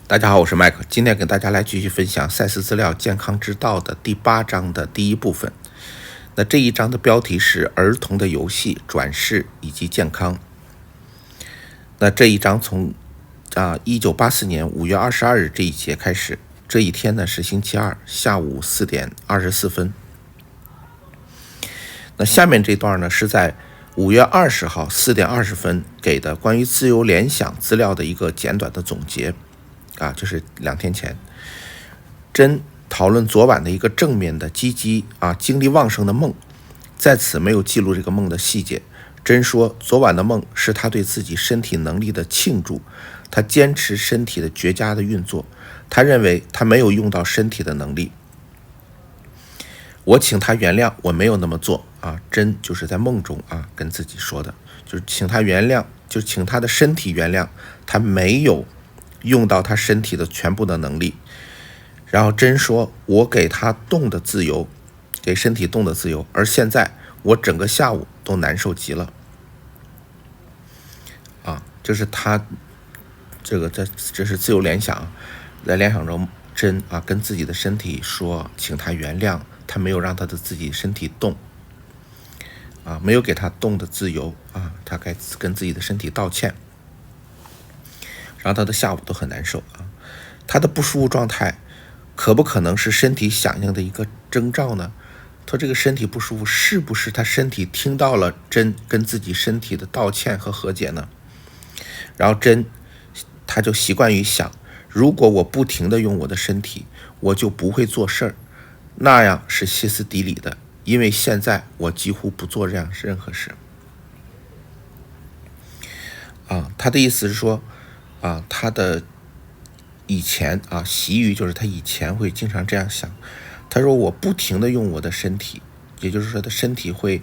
大家好，我是麦克，今天跟大家来继续分享赛斯资料健康之道的第8章的第一部分。那这一章的标题是儿童的游戏、转世以及健康。那这一章从1984年5月22日这一节开始，这一天呢是星期二下午4点24分。那下面这段呢是在5月20号4点20分给的关于自由联想资料的一个简短的总结。就是2天前，真讨论昨晚的一个正面的积极精力旺盛的梦，在此没有记录这个梦的细节。真说昨晚的梦是他对自己身体能力的庆祝，他坚持身体的绝佳的运作，他认为他没有用到身体的能力。我请他原谅我没有那么做真就是在梦中跟自己说的，就是请他原谅，就请他的身体原谅他没有用到他身体的全部的能力。然后真说我给他动的自由，给身体动的自由，而现在我整个下午都难受极了就是他这是自由联想，在联想中真跟自己的身体说请他原谅他没有让他的自己身体动没有给他动的自由他该跟自己的身体道歉。然后他的下午都很难受他的不舒服状态可不可能是身体响应的一个征兆呢？他这个身体不舒服是不是他身体听到了真跟自己身体的道歉和和解呢？然后真他就习惯于想，如果我不停地用我的身体，我就不会做事儿，那样是歇斯底里的，因为现在我几乎不做这样任何事他的意思是说他的以前习于就是他以前会经常这样想。他说我不停地用我的身体，也就是说他身体会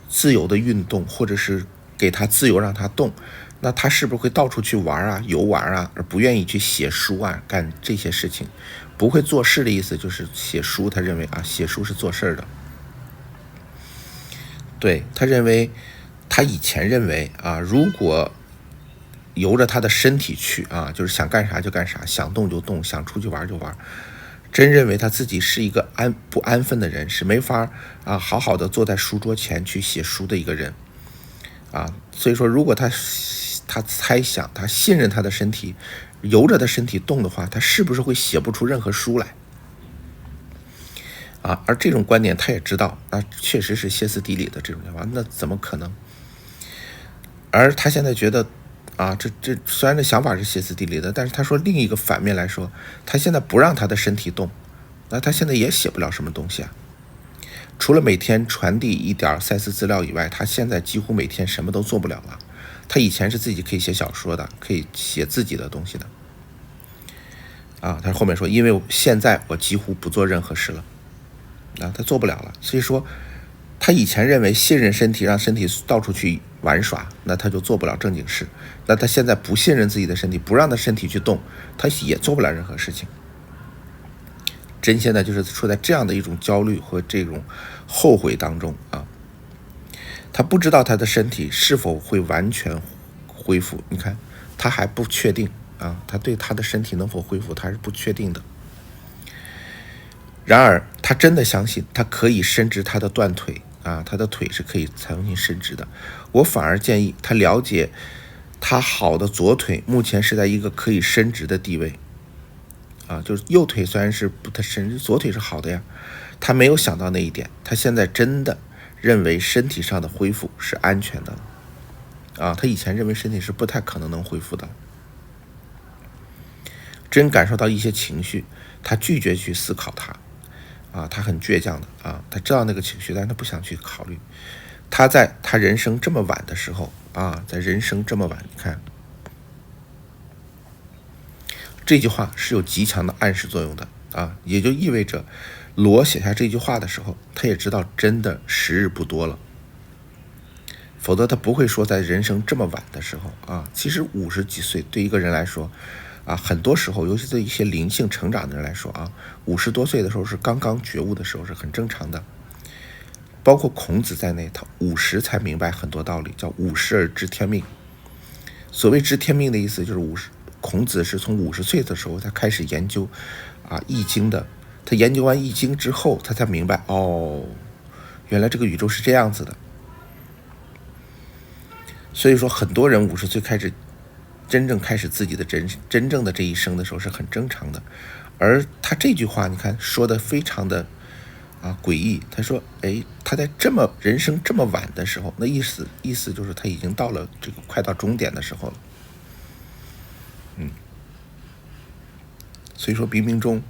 自由的运动，或者是给他自由让他动，那他是不是会到处去玩游玩而不愿意去写书干这些事情？不会做事的意思就是写书，他认为写书是做事的。对，他认为他以前认为如果由着他的身体去就是想干啥就干啥，想动就动，想出去玩就玩。真认为他自己是一个不安分的人，是没法好好的坐在书桌前去写书的一个人所以说如果他猜想，他信任他的身体，由着他身体动的话，他是不是会写不出任何书来而这种观点他也知道确实是歇斯底里的这种想法，那怎么可能？而他现在觉得这虽然这想法是歇斯底里的，但是他说另一个反面来说，他现在不让他的身体动，那他现在也写不了什么东西除了每天传递一点赛斯资料以外，他现在几乎每天什么都做不了了。他以前是自己可以写小说的，可以写自己的东西的他后面说因为现在我几乎不做任何事了他做不了了。所以说他以前认为信任身体，让身体到处去玩耍，那他就做不了正经事。那他现在不信任自己的身体，不让他身体去动，他也做不了任何事情。真现在就是处在这样的一种焦虑和这种后悔当中他不知道他的身体是否会完全恢复。你看他还不确定他对他的身体能否恢复他是不确定的。然而他真的相信他可以伸直他的断腿他的腿是可以重新伸直的。我反而建议他了解他好的左腿目前是在一个可以伸直的地位就是右腿虽然是不太伸直，左腿是好的呀。他没有想到那一点，他现在真的认为身体上的恢复是安全的他以前认为身体是不太可能恢复的。真感受到一些情绪，他拒绝去思考他很倔强的他知道那个情绪，但是他不想去考虑。他在他人生这么晚的时候在人生这么晚，你看这句话是有极强的暗示作用的也就意味着罗写下这句话的时候，他也知道真的时日不多了，否则他不会说在人生这么晚的时候其实50几岁对一个人来说很多时候，尤其对一些灵性成长的人来说50多岁的时候是刚刚觉悟的时候，是很正常的。包括孔子在内，他50才明白很多道理，叫50而知天命。所谓知天命的意思就是孔子是从50岁的时候才开始研究易经的。他研究完易经之后，他才明白，原来这个宇宙是这样子的。所以说很多人50岁开始真正开始自己的真正的这一生的时候是很正常的。而他这句话你看说的非常的诡异。他说他在人生这么晚的时候，那意思就是他已经到了这个快到终点的时候了。所以说冥冥中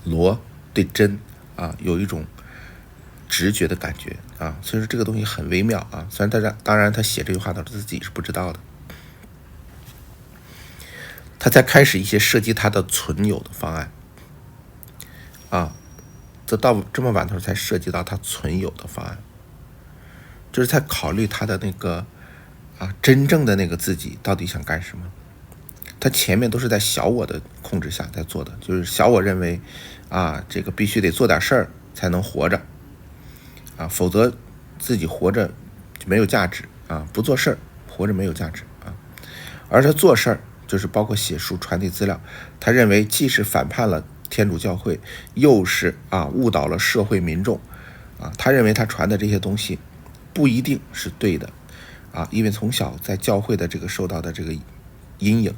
罗对真有一种直觉的感觉所以说这个东西很微妙虽然当然他写这句话的自己是不知道的。他才开始一些涉及他的存有的方案这到这么晚的时候才涉及到他存有的方案，就是在考虑他的那个真正的那个自己到底想干什么。他前面都是在小我的控制下在做的，就是小我认为这个必须得做点事儿才能活着否则自己活着就没有价值不做事儿活着没有价值而他做事儿就是包括写书传递资料，他认为既是反叛了天主教会，又是误导了社会民众他认为他传的这些东西不一定是对的因为从小在教会的这个受到的这个阴影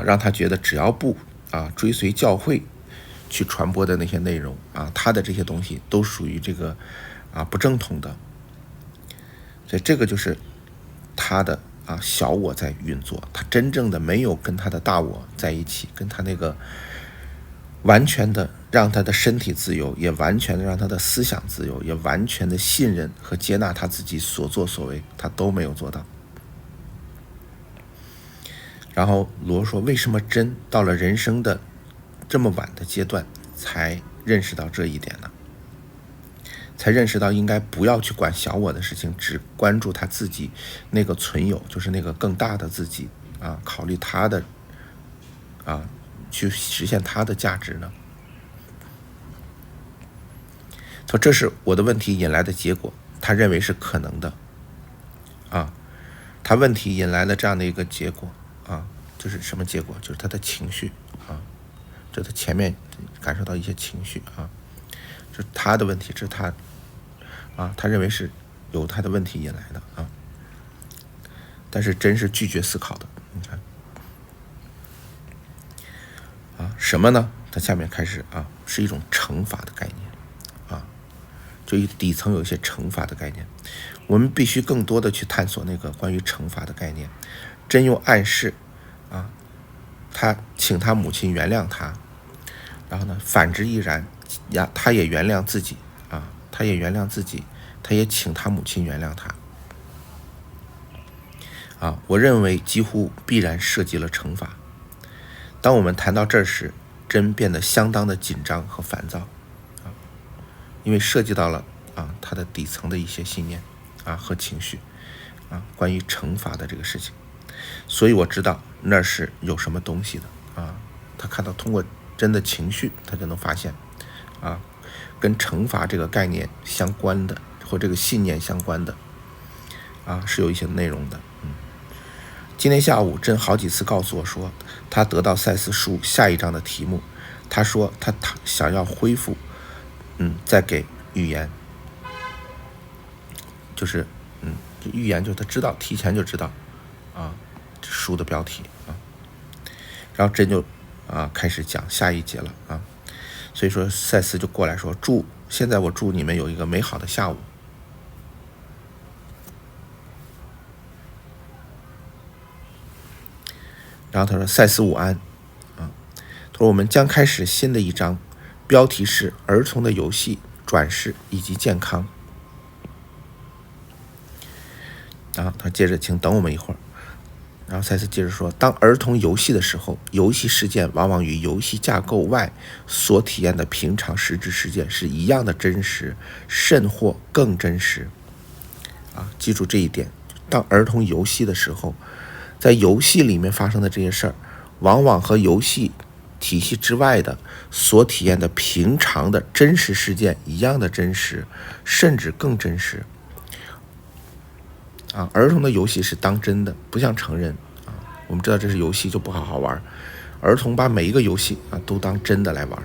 让他觉得只要不追随教会去传播的那些内容他的这些东西都属于这个不正统的。所以这个就是他的小我在运作，他真正的没有跟他的大我在一起，跟他那个完全的让他的身体自由，也完全的让他的思想自由，也完全的信任和接纳他自己所作所为，他都没有做到。然后罗说，为什么真到了人生的这么晚的阶段才认识到这一点呢？才认识到应该不要去管小我的事情，只关注他自己那个存有，就是那个更大的自己考虑他的去实现他的价值呢？说这是我的问题引来的结果，他认为是可能的他问题引来了这样的一个结果就是什么结果？就是他的情绪这他前面感受到一些情绪这是他的问题，这是他他认为是由他的问题引来的但是真是拒绝思考的。你看什么呢？他下面开始是一种惩罚的概念就底层有一些惩罚的概念，我们必须更多的去探索那个关于惩罚的概念。真又暗示他请他母亲原谅他，然后呢反之亦然他也原谅自己他也原谅自己，他也请他母亲原谅他我认为几乎必然涉及了惩罚。当我们谈到这儿时，真变得相当的紧张和烦躁因为涉及到了他的底层的一些信念和情绪关于惩罚的这个事情。所以我知道那是有什么东西的他看到通过真的情绪，他就能发现跟惩罚这个概念相关的或这个信念相关的是有一些内容的。今天下午真好几次告诉我说，他得到赛斯书下一章的题目，他说他想要恢复再给预言，就是预言就是他知道，提前就知道书的标题然后真就开始讲下一节了所以说赛斯就过来说，现在我祝你们有一个美好的下午。然后他说，赛斯午安他说我们将开始新的一章，标题是儿童的游戏、转世以及健康。然后他接着，请等我们一会儿。然后赛斯接着说，当儿童游戏的时候，游戏事件往往与游戏架构外所体验的平常实质事件是一样的真实，甚或更真实记住这一点。当儿童游戏的时候，在游戏里面发生的这些事儿，往往和游戏体系之外的所体验的平常的真实事件一样的真实，甚至更真实儿童的游戏是当真的，不像成人啊。我们知道这是游戏就不好好玩，儿童把每一个游戏都当真的来玩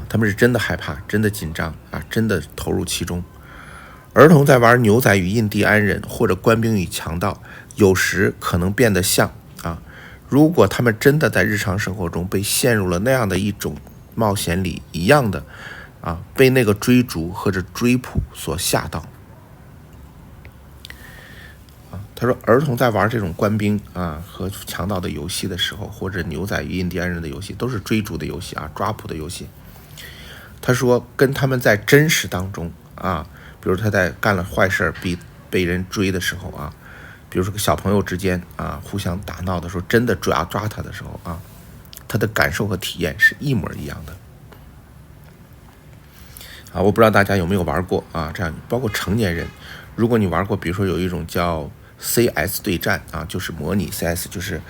他们是真的害怕，真的紧张真的投入其中。儿童在玩牛仔与印第安人或者官兵与强盗，有时可能变得像如果他们真的在日常生活中被陷入了那样的一种冒险里一样的被那个追逐或者追捕所吓到他说儿童在玩这种官兵和强盗的游戏的时候，或者牛仔与印第安人的游戏，都是追逐的游戏抓捕的游戏。他说跟他们在真实当中比如他在干了坏事被人追的时候比如说小朋友之间互相打闹的时候，真的抓他的时候他的感受和体验是一模一样的我不知道大家有没有玩过这样包括成年人，如果你玩过，比如说有一种叫 CS 对战就是模拟 CS， 就是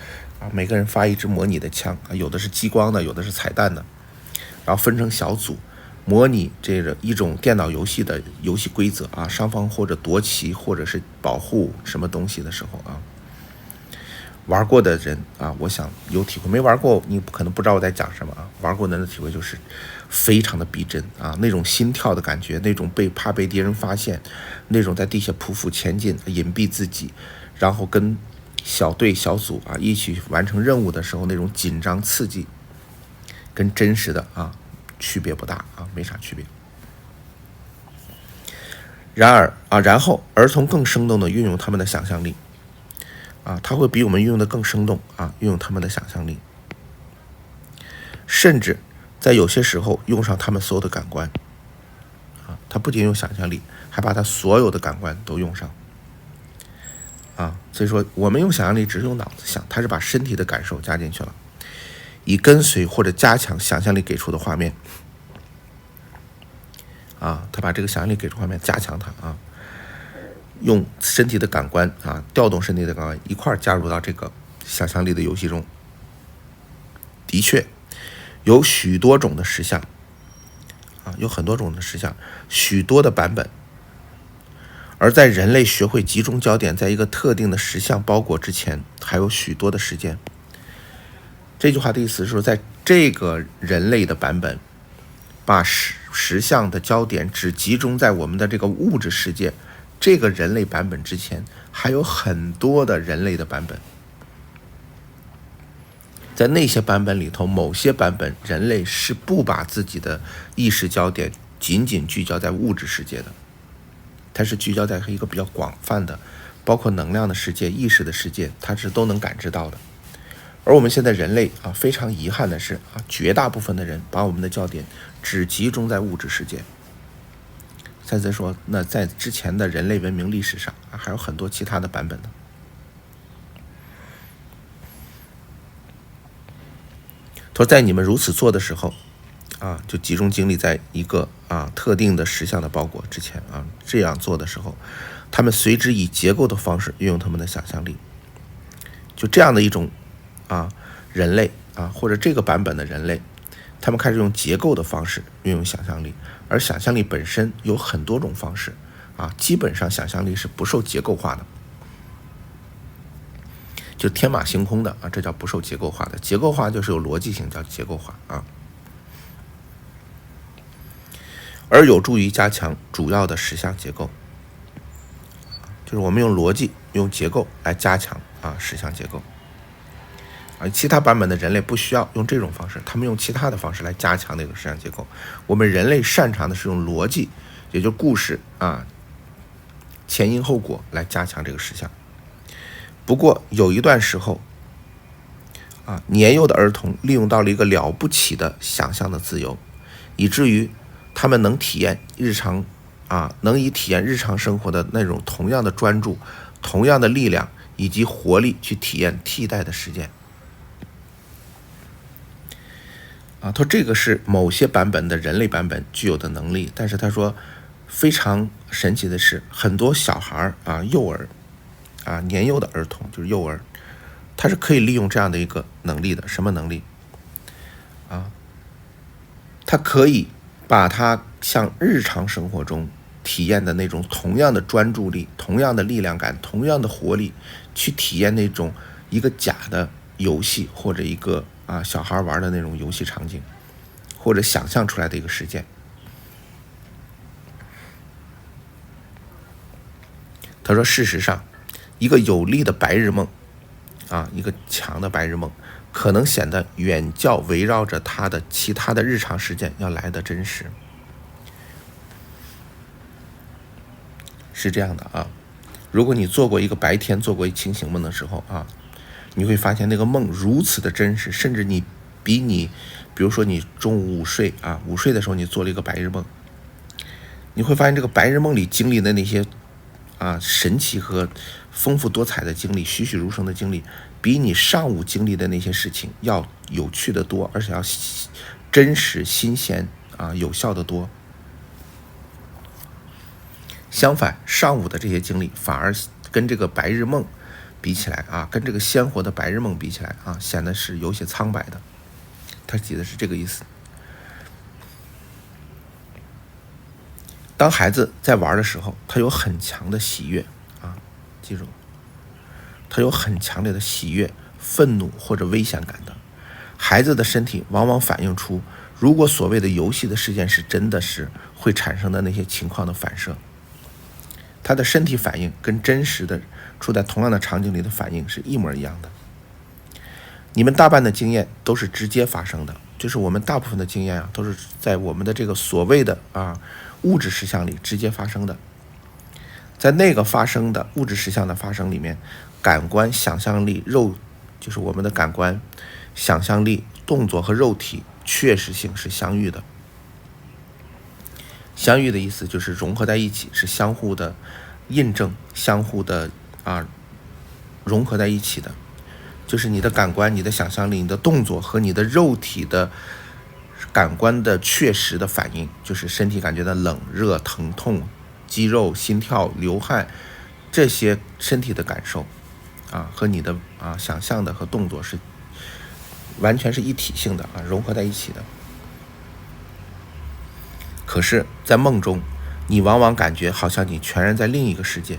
每个人发一支模拟的枪有的是激光的，有的是彩弹的，然后分成小组模拟这个一种电脑游戏的游戏规则双方或者夺旗或者是保护什么东西的时候玩过的人我想有体会，没玩过你可能不知道我在讲什么玩过的人的体会就是非常的逼真那种心跳的感觉，那种怕被敌人发现，那种在地下匍匐前进隐蔽自己，然后跟小队小组一起完成任务的时候那种紧张刺激，跟真实的区别不大没啥区别。然后儿童更生动地运用他们的想象力他会比我们运用的更生动运用他们的想象力，甚至在有些时候用上他们所有的感官他不仅用想象力，还把他所有的感官都用上所以说我们用想象力只是用脑子想，他是把身体的感受加进去了，以跟随或者加强想象力给出的画面他把这个想象力给出画面加强它用身体的感官调动身体的感官一块加入到这个想象力的游戏中。的确有许多种的实相有很多种的实相，许多的版本，而在人类学会集中焦点在一个特定的实相包裹之前，还有许多的时间。这句话的意思是说，在这个人类的版本把实相的焦点只集中在我们的这个物质世界这个人类版本之前，还有很多的人类的版本。在那些版本里头，某些版本人类是不把自己的意识焦点仅仅聚焦在物质世界的，它是聚焦在一个比较广泛的，包括能量的世界、意识的世界，它是都能感知到的。而我们现在人类非常遗憾的是绝大部分的人把我们的焦点只集中在物质世界。再说，那在之前的人类文明历史上还有很多其他的版本呢。他说，在你们如此做的时候就集中精力在一个特定的实相的包裹之前这样做的时候，他们随之以结构的方式运用他们的想象力。就这样的一种人类或者这个版本的人类，他们开始用结构的方式运用想象力，而想象力本身有很多种方式基本上想象力是不受结构化的，就天马行空的这叫不受结构化的。结构化就是有逻辑性，叫结构化而有助于加强主要的实相结构，就是我们用逻辑用结构来加强实相结构其他版本的人类不需要用这种方式，他们用其他的方式来加强那个实相结构。我们人类擅长的是用逻辑，也就是故事前因后果来加强这个实相。不过有一段时候年幼的儿童利用到了一个了不起的想象的自由，以至于他们能体验日常能以体验日常生活的那种同样的专注、同样的力量以及活力去体验替代的实践他说这个是某些版本的人类版本具有的能力。但是他说非常神奇的是，很多小孩幼儿年幼的儿童，就是幼儿，他是可以利用这样的一个能力的。什么能力他可以把他像日常生活中体验的那种同样的专注力、同样的力量感、同样的活力，去体验那种一个假的游戏或者一个小孩玩的那种游戏场景，或者想象出来的一个事件。他说，事实上，一个有力的白日梦一个强的白日梦，可能显得远较围绕着他的其他的日常事件要来得真实。是这样的如果你做过一个白天做过一清醒梦的时候你会发现那个梦如此的真实，甚至比如说你中午午睡的时候你做了一个白日梦，你会发现这个白日梦里经历的那些神奇和丰富多彩的经历，栩栩如生的经历，比你上午经历的那些事情要有趣的多，而且要真实、新鲜有效的多。相反，上午的这些经历反而跟这个白日梦比起来跟这个鲜活的白日梦比起来显得是有些苍白的。他指的是这个意思。当孩子在玩的时候，他有很强的喜悦记住，他有很强烈的喜悦、愤怒或者危险感的。孩子的身体往往反映出，如果所谓的游戏的事件是真的是会产生的那些情况的反射。他的身体反应跟真实的处在同样的场景里的反应是一模一样的。你们大半的经验都是直接发生的，就是我们大部分的经验都是在我们的这个所谓的物质实相里直接发生的。在那个发生的物质实相的发生里面，感官、想象力、就是我们的感官、想象力、动作和肉体确实性是相遇的。相遇的意思就是融合在一起，是相互的印证，相互的融合在一起的。就是你的感官、你的想象力、你的动作和你的肉体的感官的确实的反应，就是身体感觉的冷、热、疼痛、肌肉、心跳、流汗，这些身体的感受和你的想象的和动作是完全是一体性的融合在一起的。可是在梦中，你往往感觉好像你全然在另一个世界。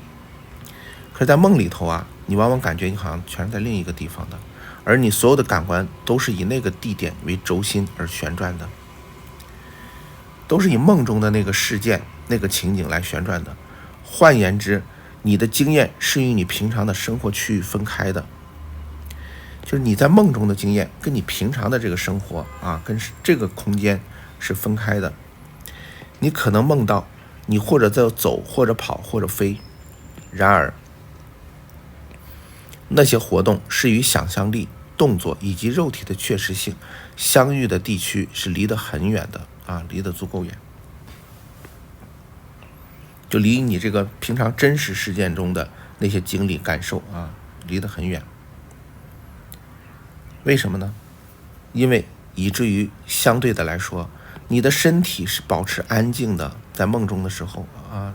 可是在梦里头你往往感觉你好像全然在另一个地方的，而你所有的感官都是以那个地点为轴心而旋转的，都是以梦中的那个事件、那个情景来旋转的。换言之，你的经验是与你平常的生活区域分开的，就是你在梦中的经验跟你平常的这个生活跟这个空间是分开的。你可能梦到你或者在走，或者跑，或者飞，然而那些活动是与想象力、动作以及肉体的确实性相遇的地区是离得很远的离得足够远，就离你这个平常真实事件中的那些经历感受离得很远。为什么呢？因为以至于相对的来说，你的身体是保持安静的，在梦中的时候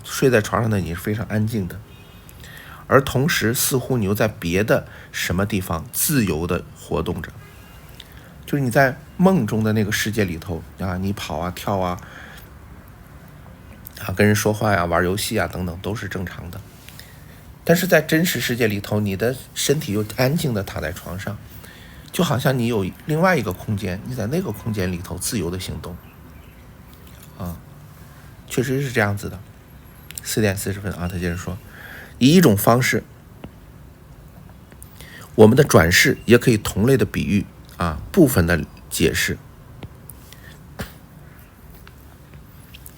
睡在床上的你是非常安静的，而同时似乎你又在别的什么地方自由的活动着。就是你在梦中的那个世界里头你跑跳跟人说话玩游戏等等都是正常的。但是在真实世界里头，你的身体又安静的躺在床上，就好像你有另外一个空间，你在那个空间里头自由的行动确实是这样子的。4点40分他接着说，以一种方式，我们的转世也可以同类的比喻部分的解释。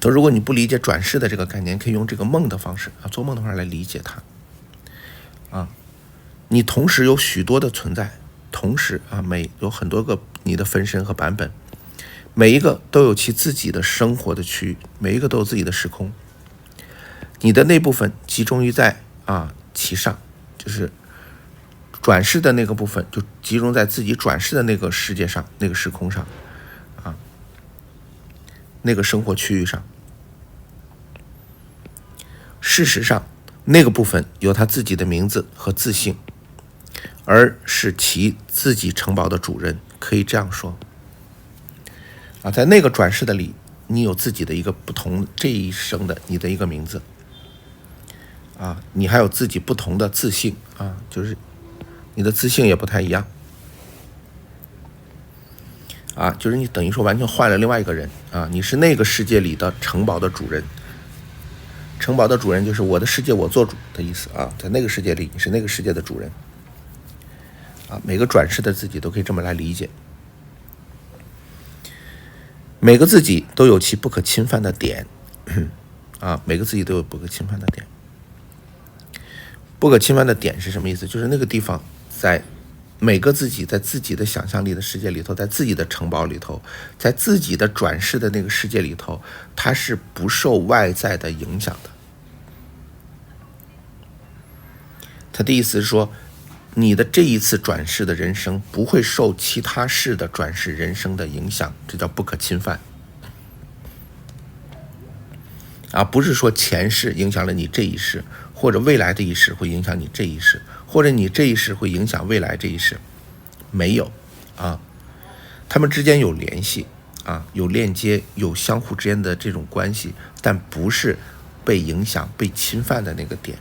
如果你不理解转世的这个概念，可以用这个梦的方式做梦的方式来理解它你同时有许多的存在，同时有很多个你的分身和版本，每一个都有其自己的生活的区域，每一个都有自己的时空。你的那部分集中于在其上，就是转世的那个部分就集中在自己转世的那个世界上，那个时空上那个生活区域上。事实上，那个部分有他自己的名字和自性，而是其自己城堡的主人，可以这样说在那个转世的里你有自己的一个不同这一生的你的一个名字啊，你还有自己不同的自性啊，就是你的自性也不太一样啊，就是你等于说完全换了另外一个人啊，你是那个世界里的城堡的主人。城堡的主人就是我的世界我做主的意思啊，在那个世界里你是那个世界的主人啊，每个转世的自己都可以这么来理解。每个自己都有其不可侵犯的点啊，每个自己都有不可侵犯的点。不可侵犯的点是什么意思？就是那个地方在每个自己在自己的想象力的世界里头，在自己的城堡里头，在自己的转世的那个世界里头，它是不受外在的影响的。他的意思是说，你的这一次转世的人生不会受其他世的转世人生的影响，这叫不可侵犯啊，不是说前世影响了你这一世，或者未来的一世会影响你这一世，或者你这一世会影响未来这一世，没有啊，他们之间有联系啊，有链接，有相互之间的这种关系，但不是被影响、被侵犯的那个点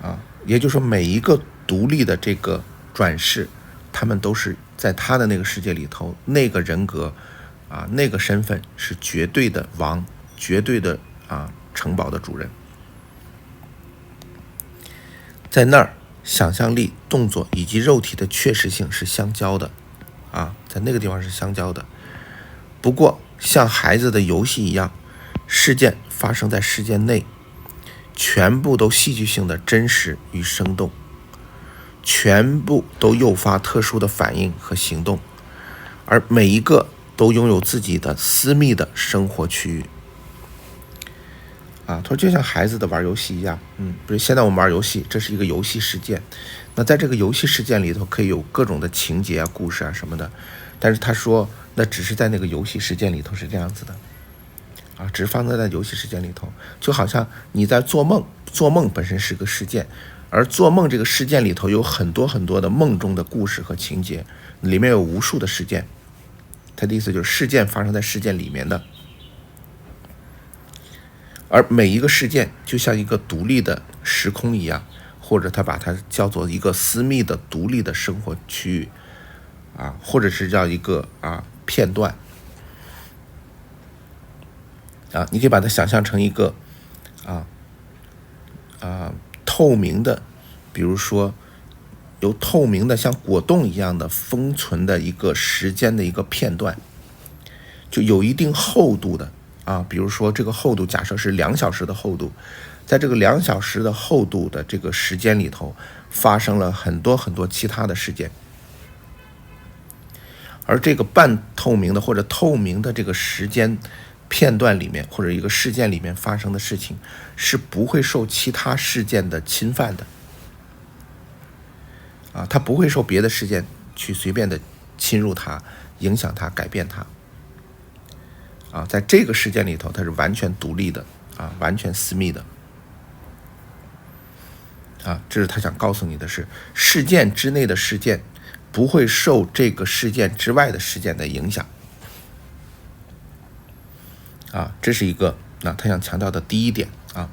啊。也就是说，每一个独立的这个转世，他们都是在他的那个世界里头，那个人格啊，那个身份是绝对的王，绝对的城堡的主人。在那儿，想象力、动作以及肉体的确实性是相交的啊，在那个地方是相交的。不过，像孩子的游戏一样，事件发生在事件内，全部都戏剧性的真实与生动，全部都诱发特殊的反应和行动，而每一个都拥有自己的私密的生活区域啊。他说就像孩子的玩游戏一样，比如现在我们玩游戏，这是一个游戏事件，那在这个游戏事件里头可以有各种的情节啊、故事啊什么的，但是他说那只是在那个游戏事件里头是这样子的啊，只是发生在游戏事件里头，就好像你在做梦，做梦本身是个事件，而做梦这个事件里头有很多很多的梦中的故事和情节，里面有无数的事件。他的意思就是事件发生在事件里面的，而每一个事件就像一个独立的时空一样，或者他把它叫做一个私密的独立的生活区域啊，或者是叫一个片段啊，你可以把它想象成一个透明的，比如说有透明的像果冻一样的封存的一个时间的一个片段，就有一定厚度的啊，比如说这个厚度假设是2小时的厚度，在这个2小时的厚度的这个时间里头，发生了很多很多其他的事件，而这个半透明的或者透明的这个时间片段里面，或者一个事件里面发生的事情，是不会受其他事件的侵犯的啊，它不会受别的事件去随便的侵入它、影响它、改变它啊，在这个事件里头，它是完全独立的啊，完全私密的啊，这是他想告诉你的是，事件之内的事件不会受这个事件之外的事件的影响啊，这是一个他想强调的第一点啊。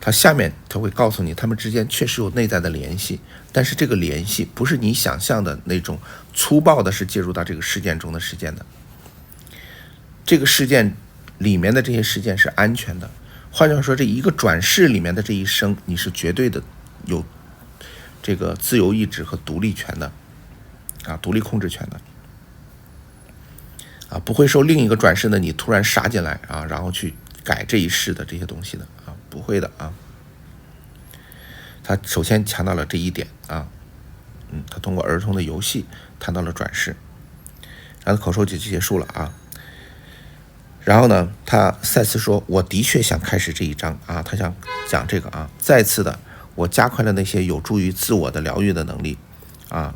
他下面他会告诉你，他们之间确实有内在的联系，但是这个联系不是你想象的那种粗暴的是介入到这个事件中的事件的，这个事件里面的这些事件是安全的。换句话说，这一个转世里面的这一生，你是绝对的有这个自由意志和独立权的啊，独立控制权的啊，不会受另一个转世的你突然杀进来啊，然后去改这一世的这些东西的啊，不会的啊。他首先强调了这一点啊，他通过儿童的游戏谈到了转世，然后口授就结束了啊。然后呢，赛斯说，我的确想开始这一章啊，他想讲这个啊，再次的，我加快了那些有助于自我的疗愈的能力啊，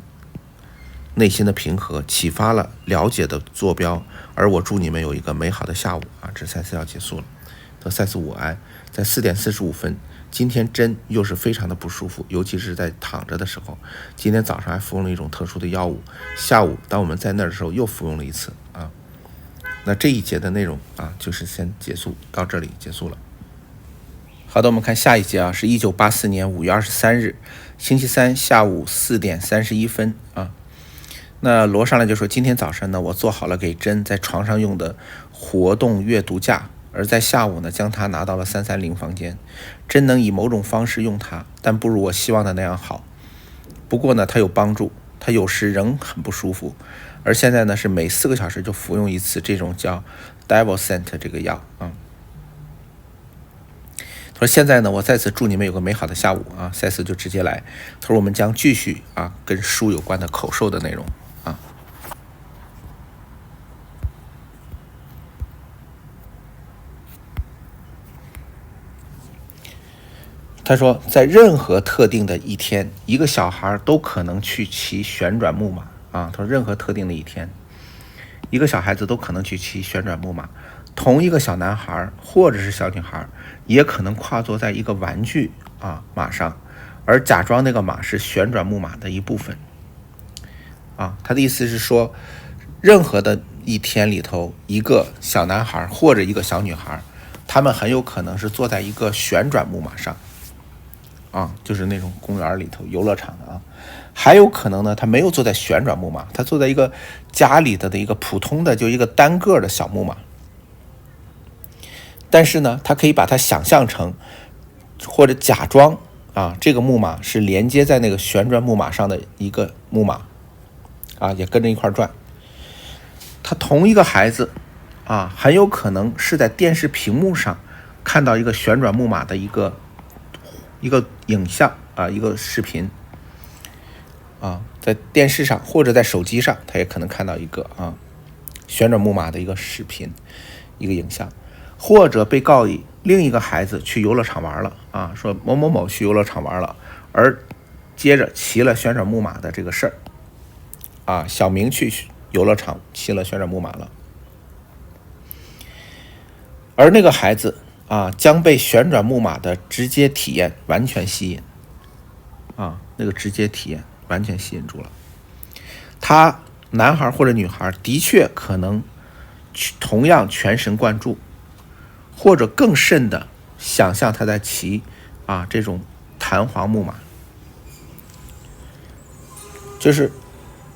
内心的平和，启发了了解的坐标，而我祝你们有一个美好的下午啊，这赛斯要结束了。赛斯午安，在4点45分，今天真又是非常的不舒服，尤其是在躺着的时候。今天早上还服用了一种特殊的药物，下午当我们在那儿的时候又服用了一次啊。那这一节的内容就是先结束到这里结束了。好的，我们看下一节是1984年5月23日星期三下午4点31分那罗上来就说，今天早上呢，我做好了给珍在床上用的活动阅读架，而在下午呢，将它拿到了330房间。珍能以某种方式用它，但不如我希望的那样好。不过呢，它有帮助，它有时仍很不舒服，而现在呢，是每4个小时就服用一次这种叫 Divocent 这个药他说现在呢，我再次祝你们有个美好的下午赛斯就直接来。他说我们将继续跟书有关的口授的内容他说在任何特定的一天，一个小孩都可能去骑旋转木马他说任何特定的一天，一个小孩子都可能去骑旋转木马，同一个小男孩或者是小女孩也可能跨坐在一个玩具马上，而假装那个马是旋转木马的一部分他的意思是说，任何的一天里头，一个小男孩或者一个小女孩，他们很有可能是坐在一个旋转木马上就是那种公园里头游乐场的还有可能呢，他没有坐在旋转木马，他坐在一个家里的一个普通的就一个单个的小木马，但是呢，他可以把它想象成或者假装这个木马是连接在那个旋转木马上的一个木马也跟着一块转。他同一个孩子很有可能是在电视屏幕上看到一个旋转木马的一个影像一个视频在电视上或者在手机上，他也可能看到一个旋转木马的一个视频一个影像，或者被告以另一个孩子去游乐场玩了说某某某去游乐场玩了，而接着骑了旋转木马的这个事儿小明去游乐场骑了旋转木马了，而那个孩子将被旋转木马的直接体验完全吸引那个直接体验完全吸引住了他。男孩或者女孩的确可能同样全神贯注，或者更甚的想象他在骑这种弹簧木马，就是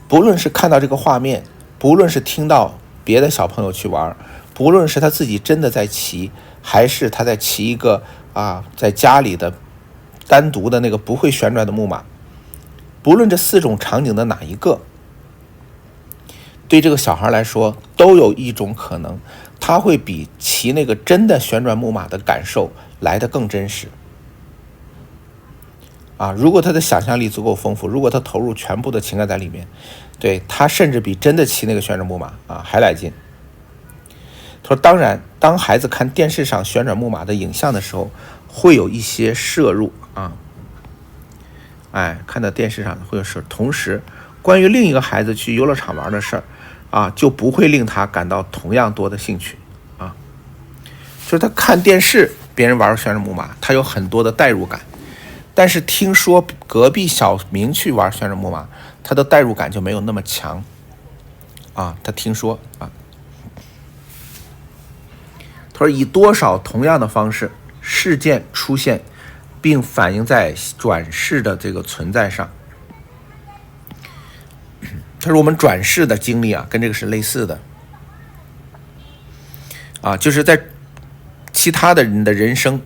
不论是看到这个画面，不论是听到别的小朋友去玩，不论是他自己真的在骑，还是他在骑一个在家里的单独的那个不会旋转的木马，不论这4种场景的哪一个，对这个小孩来说都有一种可能，他会比骑那个真的旋转木马的感受来得更真实如果他的想象力足够丰富，如果他投入全部的情感在里面，对他甚至比真的骑那个旋转木马还来劲。他说当然，当孩子看电视上旋转木马的影像的时候，会有一些摄入看到电视上会有摄入，同时关于另一个孩子去游乐场玩的事儿就不会令他感到同样多的兴趣就是他看电视别人玩旋转木马，他有很多的代入感，但是听说隔壁小明去玩旋转木马，他的代入感就没有那么强他听说他说以多少同样的方式事件出现并反映在转世的这个存在上。他说我们转世的经历跟这个是类似的就是在其他的人的人生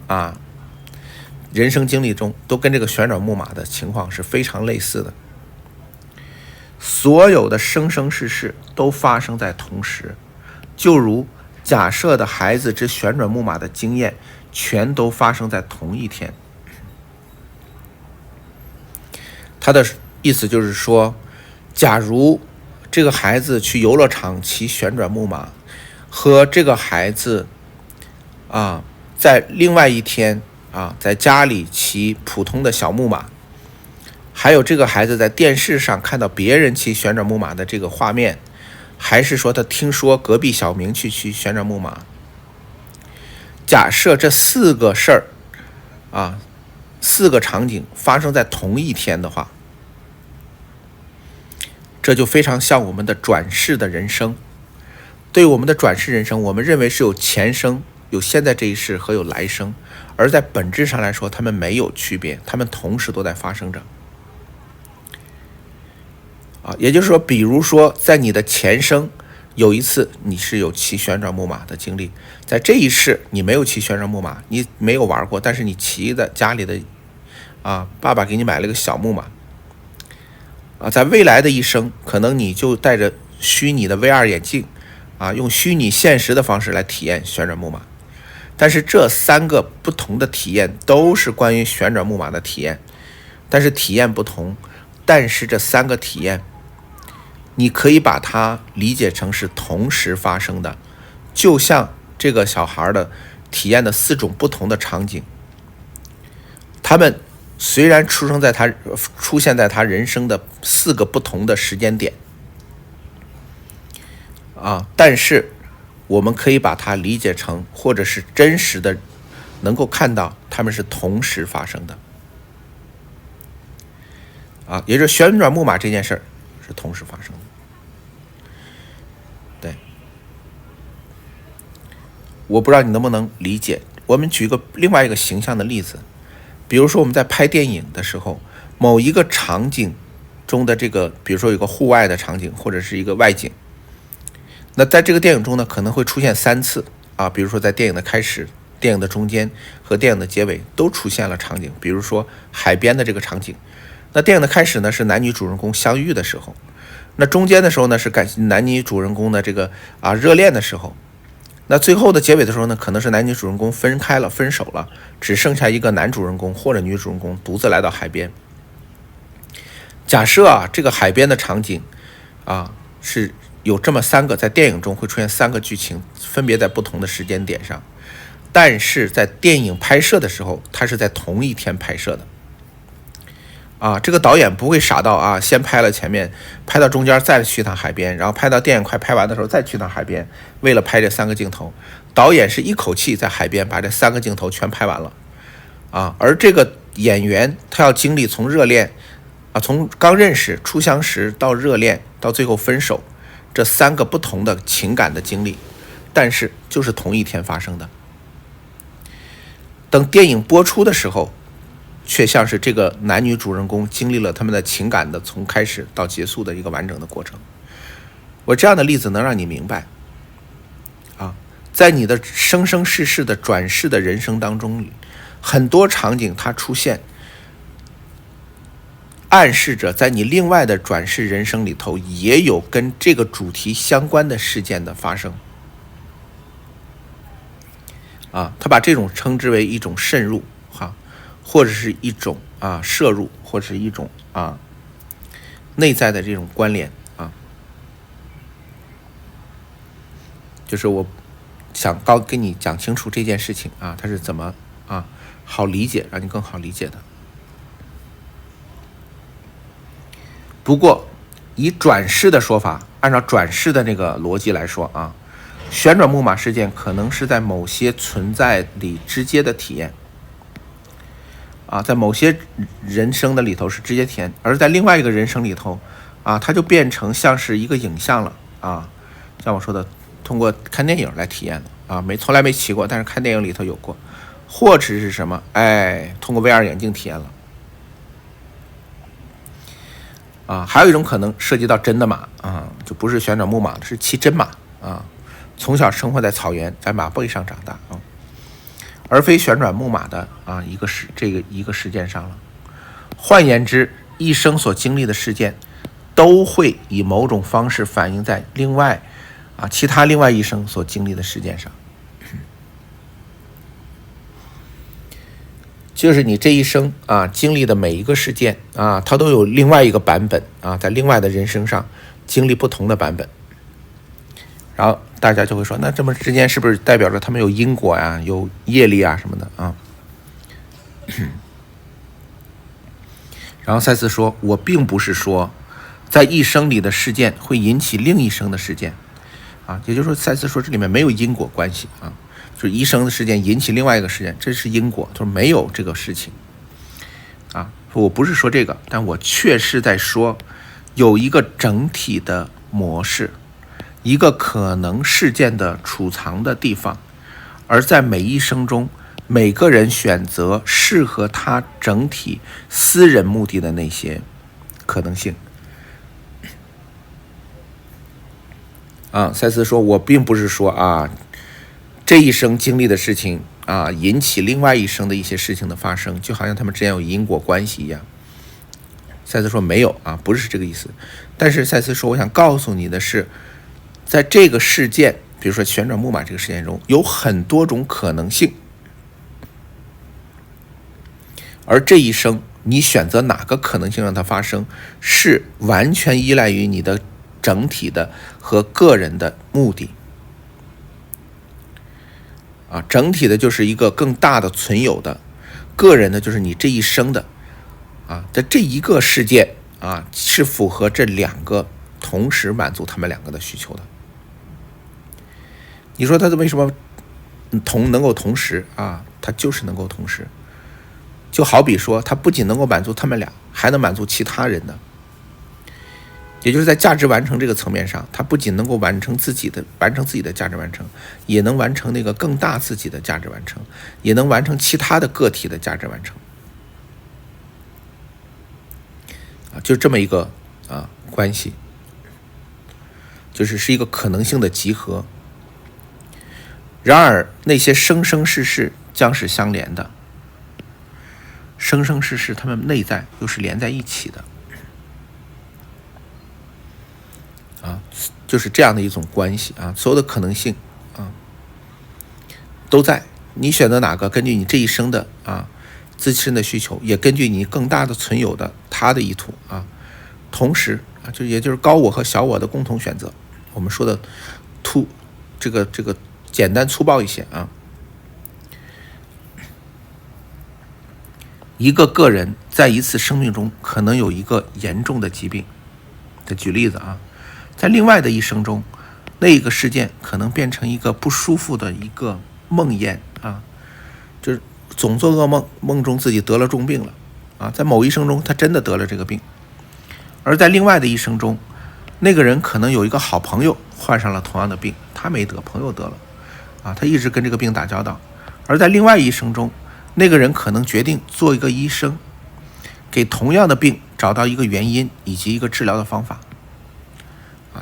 人生经历中都跟这个旋转木马的情况是非常类似的。所有的生生世世都发生在同时，就如假设的孩子之旋转木马的经验全都发生在同一天。他的意思就是说，假如这个孩子去游乐场骑旋转木马，和这个孩子在另外一天在家里骑普通的小木马，还有这个孩子在电视上看到别人骑旋转木马的这个画面，还是说他听说隔壁小明去骑旋转木马，假设这4个事儿4个场景发生在同一天的话，这就非常像我们的转世的人生。对于我们的转世人生，我们认为是有前生、有现在这一世和有来生，而在本质上来说，它们没有区别，它们同时都在发生着。也就是说，比如说，在你的前生有一次你是有骑旋转木马的经历，在这一世你没有骑旋转木马，你没有玩过，但是你骑的家里的爸爸给你买了个小木马。在未来的一生，可能你就带着虚拟的 VR 眼镜用虚拟现实的方式来体验旋转木马。但是这3个不同的体验都是关于旋转木马的体验，但是体验不同，但是这3个体验你可以把它理解成是同时发生的，就像这个小孩的体验的4种不同的场景，他们虽然出现在他人生的4个不同的时间点但是我们可以把它理解成，或者是真实的能够看到他们是同时发生的也就是旋转木马这件事儿是同时发生的。对，我不知道你能不能理解。我们举另外一个形象的例子，比如说我们在拍电影的时候，某一个场景中的比如说有个户外的场景或者是一个外景，那在这个电影中呢，可能会出现3次比如说在电影的开始、电影的中间和电影的结尾都出现了场景。比如说海边的这个场景，那电影的开始呢是男女主人公相遇的时候，那中间的时候呢是男女主人公的热恋的时候，那最后的结尾的时候呢，可能是男女主人公分开了、分手了，只剩下一个男主人公或者女主人公独自来到海边。假设这个海边的场景是有这么3个，在电影中会出现3个剧情，分别在不同的时间点上，但是在电影拍摄的时候，它是在同一天拍摄的这个导演不会傻到先拍了前面，拍到中间再去趟海边，然后拍到电影快拍完的时候再去趟海边，为了拍这3个镜头，导演是一口气在海边把这3个镜头全拍完了而这个演员他要经历从热恋从刚认识初相识到热恋到最后分手这3个不同的情感的经历，但是就是同一天发生的。等电影播出的时候，却像是这个男女主人公经历了他们的情感的从开始到结束的一个完整的过程。我这样的例子能让你明白在你的生生世世的转世的人生当中，很多场景它出现，暗示着在你另外的转世人生里头也有跟这个主题相关的事件的发生他把这种称之为一种渗入或者是一种摄入，或者是一种内在的这种关联就是我想跟你讲清楚这件事情它是怎么好理解，让你更好理解的。不过以转世的说法，按照转世的那个逻辑来说旋转木马事件可能是在某些存在里直接的体验在某些人生的里头是直接体验，而在另外一个人生里头它就变成像是一个影像了像我说的，通过看电影来体验的从来没骑过，但是看电影里头有过，或者是什么通过 VR 眼镜体验了还有一种可能涉及到真的马就不是旋转木马，是骑真马从小生活在草原，在马背上长大而非旋转木马的一个事件上了。换言之，一生所经历的事件都会以某种方式反映在其他另外一生所经历的事件上。就是你这一生经历的每一个事件它都有另外一个版本在另外的人生上经历不同的版本。然后大家就会说，那这么之间是不是代表着他们有因果有业力什么的然后赛斯说，我并不是说在一生里的事件会引起另一生的事件也就是说赛斯说这里面没有因果关系就是一生的事件引起另外一个事件，这是因果，就是没有这个事情我不是说这个，但我确实在说有一个整体的模式，一个可能事件的储藏的地方，而在每一生中，每个人选择适合他整体私人目的的那些可能性。赛斯说，我并不是说这一生经历的事情引起另外一生的一些事情的发生，就好像他们之间有因果关系一样。赛斯说没有不是这个意思。但是赛斯说，我想告诉你的是，在这个事件，比如说旋转木马这个事件中，有很多种可能性，而这一生你选择哪个可能性让它发生，是完全依赖于你的整体的和个人的目的。整体的就是一个更大的存有的，个人的就是你这一生的在这一个事件是符合这两个同时满足他们两个的需求的。你说他为什么能够同时他就是能够同时。就好比说，他不仅能够满足他们俩，还能满足其他人的。也就是在价值完成这个层面上，他不仅能够完成自己的价值完成，也能完成那个更大自己的价值完成，也能完成其他的个体的价值完成。就这么一个关系，是一个可能性的集合。然而那些生生世世将是相连的，生生世世他们内在又是连在一起的就是这样的一种关系所有的可能性都在，你选择哪个，根据你这一生的自身的需求，也根据你更大的存有的他的意图同时也就是高我和小我的共同选择。我们说的这个简单粗暴一些一个个人在一次生命中可能有一个严重的疾病。举例子在另外的一生中，那一个事件可能变成一个不舒服的一个梦魇就是总做噩梦，梦中自己得了重病了在某一生中他真的得了这个病。而在另外的一生中，那个人可能有一个好朋友患上了同样的病，他没得，朋友得了他一直跟这个病打交道。而在另外一生中，那个人可能决定做一个医生，给同样的病找到一个原因以及一个治疗的方法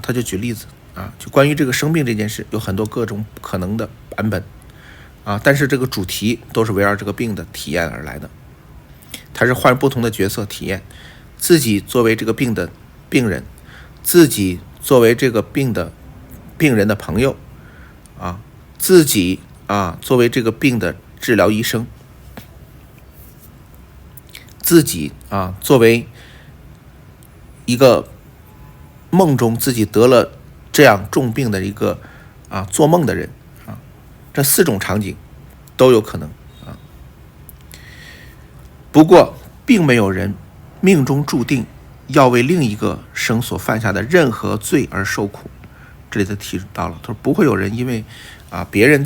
他就举例子就关于这个生病这件事有很多各种可能的版本但是这个主题都是围绕这个病的体验而来的。他是换不同的角色体验，自己作为这个病的病人，自己作为这个病的病人的朋友自己作为这个病的治疗医生，自己作为一个梦中自己得了这样重病的一个做梦的人这4种场景都有可能不过并没有人命中注定要为另一个生所犯下的任何罪而受苦。这里他提到了，他说不会有人因为别人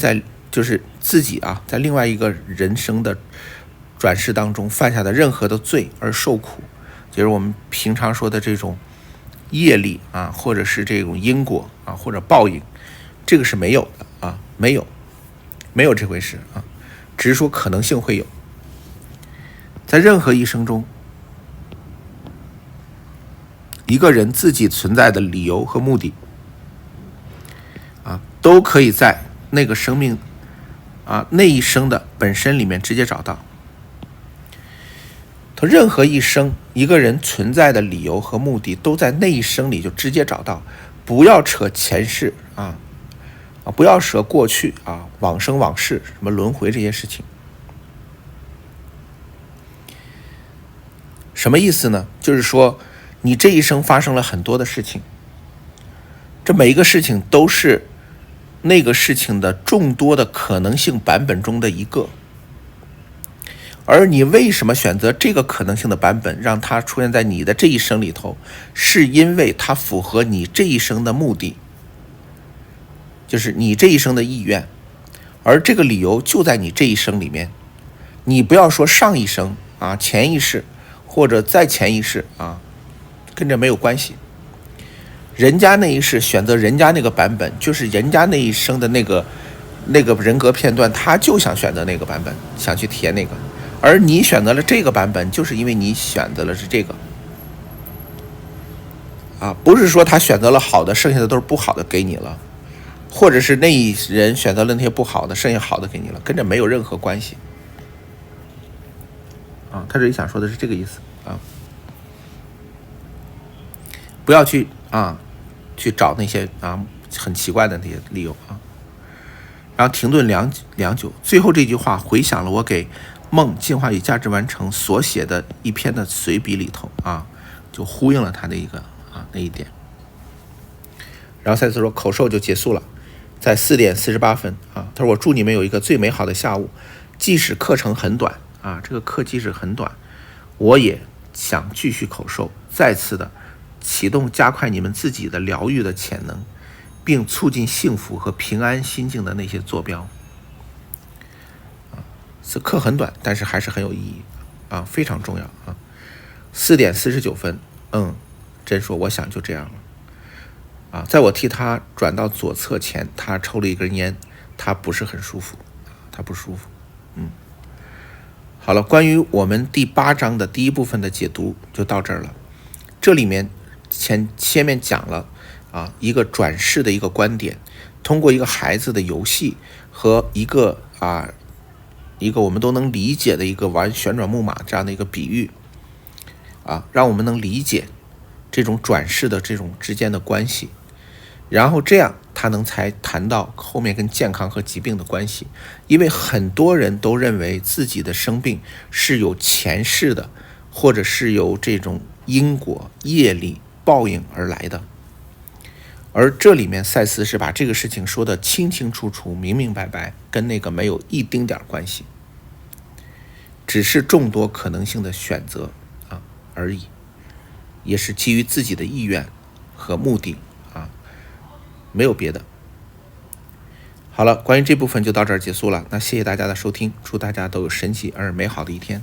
就是自己在另外一个人生的转世当中犯下的任何的罪而受苦，就是我们平常说的这种业力或者是这种因果或者报应，这个是没有的没有这回事只是说可能性会有。在任何一生中，一个人自己存在的理由和目的都可以在那个生命那一生的本身里面直接找到。他任何一生一个人存在的理由和目的都在那一生里就直接找到，不要扯前世不要扯过去往生往事什么轮回这些事情。什么意思呢？就是说你这一生发生了很多的事情，这每一个事情都是那个事情的众多的可能性版本中的一个，而你为什么选择这个可能性的版本让它出现在你的这一生里头，是因为它符合你这一生的目的，就是你这一生的意愿，而这个理由就在你这一生里面。你不要说上一生前一世或者再前一世跟这没有关系。人家那一世选择人家那个版本，就是人家那一生的那个人格片段，他就想选择那个版本，想去体验那个。而你选择了这个版本，就是因为你选择了是这个啊，不是说他选择了好的，剩下的都是不好的给你了，或者是那一人选择了那些不好的，剩下好的给你了，跟这没有任何关系啊。他这里想说的是这个意思啊，不要去找那些很奇怪的那些理由啊。然后停顿良久，最后这句话回想了我给梦进化与价值完成所写的一篇的随笔里头啊，就呼应了他的一个那一点。然后赛斯说口授就结束了，在4点48分啊，他说我祝你们有一个最美好的下午，即使课程很短啊，这个课即使很短，我也想继续口授，再次的启动加快你们自己的疗愈的潜能，并促进幸福和平安心境的那些坐标这课很短，但是还是很有意义非常重要啊。4点49分，真说我想就这样了在我替他转到左侧前，他抽了一根烟，他不是很舒服，他不舒服。好了，关于我们第8章的第一部分的解读就到这儿了。这里面前面讲了一个转世的一个观点，通过一个孩子的游戏和一个我们都能理解的一个玩旋转木马这样的一个比喻让我们能理解这种转世的这种之间的关系，然后这样他能才谈到后面跟健康和疾病的关系。因为很多人都认为自己的生病是有前世的，或者是由这种因果业力报应而来的，而这里面赛斯是把这个事情说得清清楚楚明明白白，跟那个没有一丁点关系，只是众多可能性的选择而已，也是基于自己的意愿和目的没有别的。好了，关于这部分就到这儿结束了，那谢谢大家的收听，祝大家都有神奇而美好的一天。